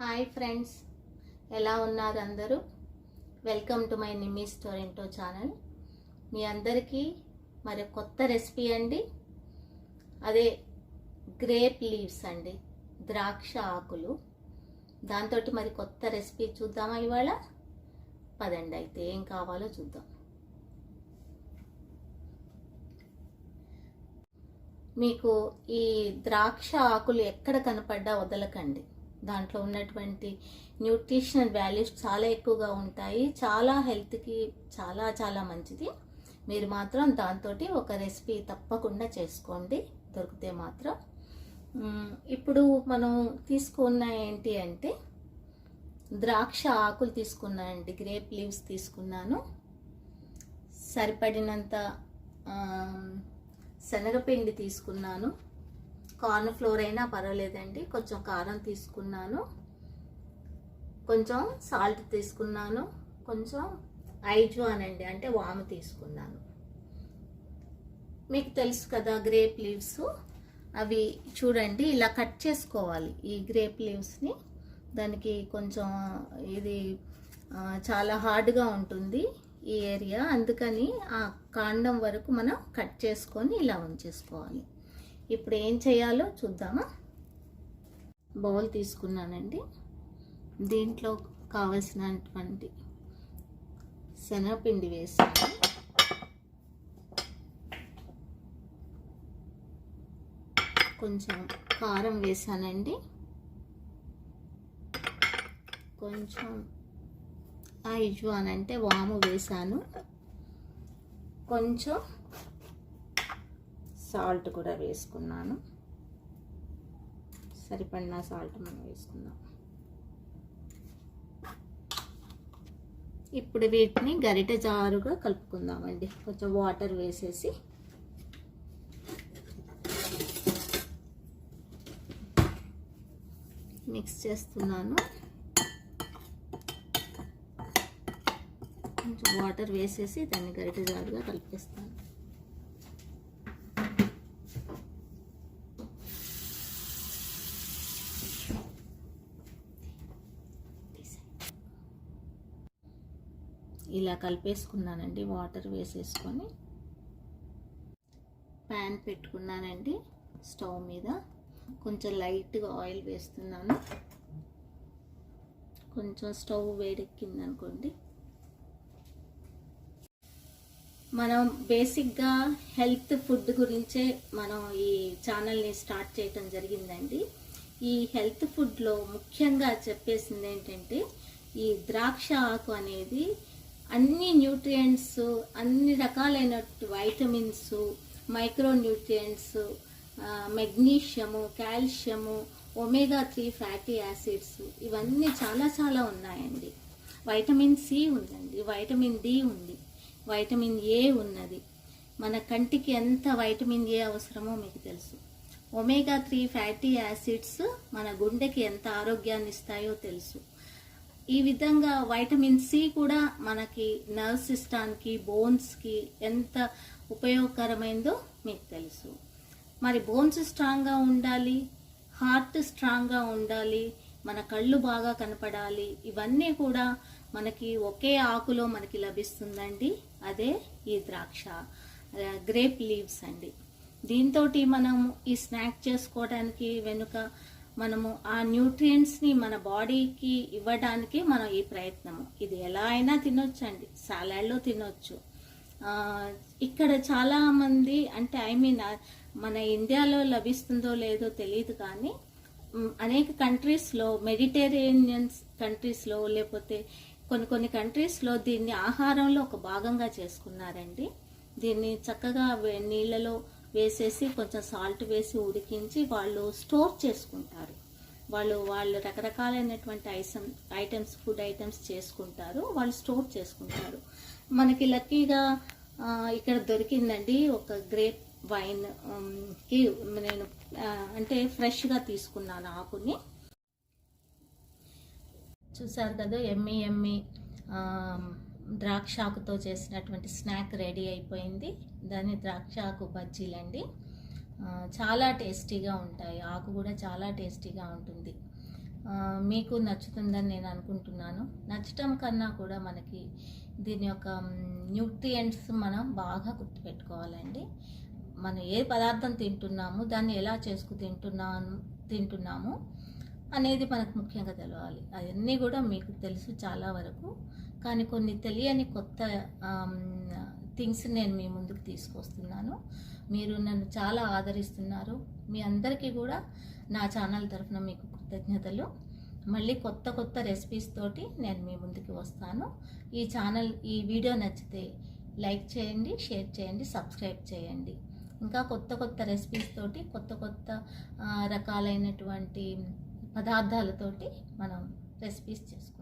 Hi friends, ఎలా ఉన్నారు అందరూ? Welcome to my Nimmi's Toronto channel. మీ అందరికీ మరి కొత్త రెసిపీ అండి. అదే గ్రేప్ లీవ్స్ అండి, ద్రాక్ష ఆకులు. దాంతో మరి కొత్త రెసిపీ చూద్దామా ఇవాళ? పదండి అయితే ఏం కావాలో చూద్దాం. మీకు ఈ ద్రాక్ష ఆకులు ఎక్కడ కనపడ్డా వదలకండి. దాంట్లో ఉన్నటువంటి న్యూట్రిషనల్ వాల్యూస్ చాలా ఎక్కువగా ఉంటాయి. చాలా హెల్త్కి చాలా చాలా మంచిది. మీరు మాత్రం దాంతో ఒక రెసిపీ తప్పకుండా చేసుకోండి దొరికితే మాత్రం. ఇప్పుడు మనం తీసుకున్న ఏంటి అంటే ద్రాక్ష ఆకులు తీసుకున్నానండి, గ్రేప్ లీవ్స్ తీసుకున్నాను. సరిపడినంత శనగపిండి తీసుకున్నాను. కార్న్ ఫ్లోర్ అయినా పర్వాలేదండి. కొంచెం కారం తీసుకున్నాను, కొంచెం సాల్ట్ తీసుకున్నాను, కొంచెం ఐజ్వాన్ అండి అంటే వాము తీసుకున్నాను. మీకు తెలుసు కదా గ్రేప్ లీవ్స్, అవి చూడండి ఇలా కట్ చేసుకోవాలి. ఈ గ్రేప్ లీవ్స్ని దానికి కొంచెం ఇది చాలా హార్డ్గా ఉంటుంది ఈ ఏరియా, అందుకని ఆ కాండం వరకు మనం కట్ చేసుకొని ఇలా ఉంచేసుకోవాలి. ఇప్పుడు ఏం చేయాలో చూద్దామా. బౌల్ తీసుకున్నానండి, దీంట్లో కావలసినటువంటి శనగపిండి వేసాను, కొంచెం కారం వేసానండి, కొంచెం ఐజ్వాన్ అంటే వాము వేసాను, కొంచెం సాల్ట్ కూడా వేసుకున్నాను. సరిపడిన సాల్ట్ మనం వేసుకుందాం. ఇప్పుడు వీటిని గరిటె జారుగా కలుపుకుందామండి. కొంచెం వాటర్ వేసేసి మిక్స్ చేస్తున్నాను. కొంచెం వాటర్ వేసేసి దాన్ని గరిటె జారుగా కలిపేస్తాను. ఇలా కలిపేసుకున్నానండి. వాటర్ వేసేసుకొని ప్యాన్ పెట్టుకున్నానండి స్టవ్ మీద. కొంచెం లైట్గా ఆయిల్ వేస్తున్నాను. కొంచెం స్టవ్ వేడెక్కింది అనుకోండి. మనం బేసిక్గా హెల్త్ ఫుడ్ గురించే మనం ఈ ఛానల్ని స్టార్ట్ చేయటం జరిగిందండి. ఈ హెల్త్ ఫుడ్లో ముఖ్యంగా చెప్పేసింది ఏంటంటే ఈ ద్రాక్ష ఆకు అనేది అన్ని న్యూట్రియంట్స్, అన్ని రకాలైన vitamins, micro nutrients, magnesium, calcium, omega 3 fatty acids, ఇవన్నీ చాలా చాలా ఉన్నాయండి. వైటమిన్ సి ఉందండి, వైటమిన్ డి ఉంది, వైటమిన్ ఏ ఉన్నది. మన కంటికి ఎంత వైటమిన్ ఏ అవసరమో మీకు తెలుసు. ఒమేగా 3 ఫ్యాటీ యాసిడ్స్ మన గుండెకి ఎంత ఆరోగ్యాన్ని ఇస్తాయో తెలుసు. ఈ విధంగా వైటమిన్ సి కూడా మనకి నర్వ్ సిస్టానికి, బోన్స్కి ఎంత ఉపయోగకరమైందో మీకు తెలుసు. మరి బోన్స్ స్ట్రాంగ్గా ఉండాలి, హార్ట్ స్ట్రాంగ్గా ఉండాలి, మన కళ్ళు బాగా కనపడాలి, ఇవన్నీ కూడా మనకి ఒకే ఆకులో మనకి లభిస్తుందండి. అదే ఈ ద్రాక్ష గ్రేప్ లీవ్స్ అండి. దీంతో మనం ఈ స్నాక్ చేసుకోవడానికి వెనుక మనము ఆ న్యూట్రియంట్స్ని మన బాడీకి ఇవ్వడానికి మనం ఈ ప్రయత్నము. ఇది ఎలా అయినా తినొచ్చండి, సాలాడ్లో తినొచ్చు. ఇక్కడ చాలామంది అంటే మన ఇండియాలో లభిస్తుందో లేదో తెలియదు, కానీ అనేక కంట్రీస్లో, మెడిటరేనియన్స్ కంట్రీస్లో, లేకపోతే కొన్ని కంట్రీస్లో దీన్ని ఆహారంలో ఒక భాగంగా చేసుకున్నారండి. దీన్ని చక్కగా నీళ్ళలో వేసేసి కొంచెం సాల్ట్ వేసి ఉడికించి వాళ్ళు స్టోర్ చేసుకుంటారు. వాళ్ళు రకరకాలైనటువంటి ఐటమ్స్, ఫుడ్ ఐటమ్స్ చేసుకుంటారు, వాళ్ళు స్టోర్ చేసుకుంటారు. మనకి లక్కీగా ఇక్కడ దొరికిందండి ఒక గ్రేప్ వైన్కి. నేను అంటే ఫ్రెష్గా తీసుకున్నాను ఆకుని. చూసారు కదా, ఎమ్మి ద్రాక్షాకుతో చేసినటువంటి స్నాక్ రెడీ అయిపోయింది. దాన్ని ద్రాక్షాకు బజ్జీలండి. చాలా టేస్టీగా ఉంటాయి. ఆకు కూడా చాలా టేస్టీగా ఉంటుంది. మీకు నచ్చుతుందని నేను అనుకుంటున్నాను. నచ్చటం కన్నా కూడా మనకి దీని యొక్క న్యూట్రియంట్స్ మనం బాగా గుర్తుపెట్టుకోవాలండి. మనం ఏ పదార్థం తింటున్నాము, దాన్ని ఎలా చేసుకు తింటున్నాము అనేది మనకు ముఖ్యంగా తెలవాలి. అవన్నీ కూడా మీకు తెలుసు చాలా వరకు, కానీ కొన్ని తెలియని కొత్త థింగ్స్ నేను మీ ముందుకు తీసుకొస్తున్నాను. మీరు నన్ను చాలా ఆదరిస్తున్నారు. మీ అందరికీ కూడా నా ఛానల్ తరఫున మీకు కృతజ్ఞతలు. మళ్ళీ కొత్త రెసిపీస్ తోటి నేను మీ ముందుకు వస్తాను. ఈ వీడియో నచ్చితే లైక్ చేయండి, షేర్ చేయండి, సబ్స్క్రైబ్ చేయండి. ఇంకా కొత్త రెసిపీస్ తోటి కొత్త రకాలైనటువంటి పదార్థాలతోటి మనం రెసిపీస్ చేసుకుంటాం.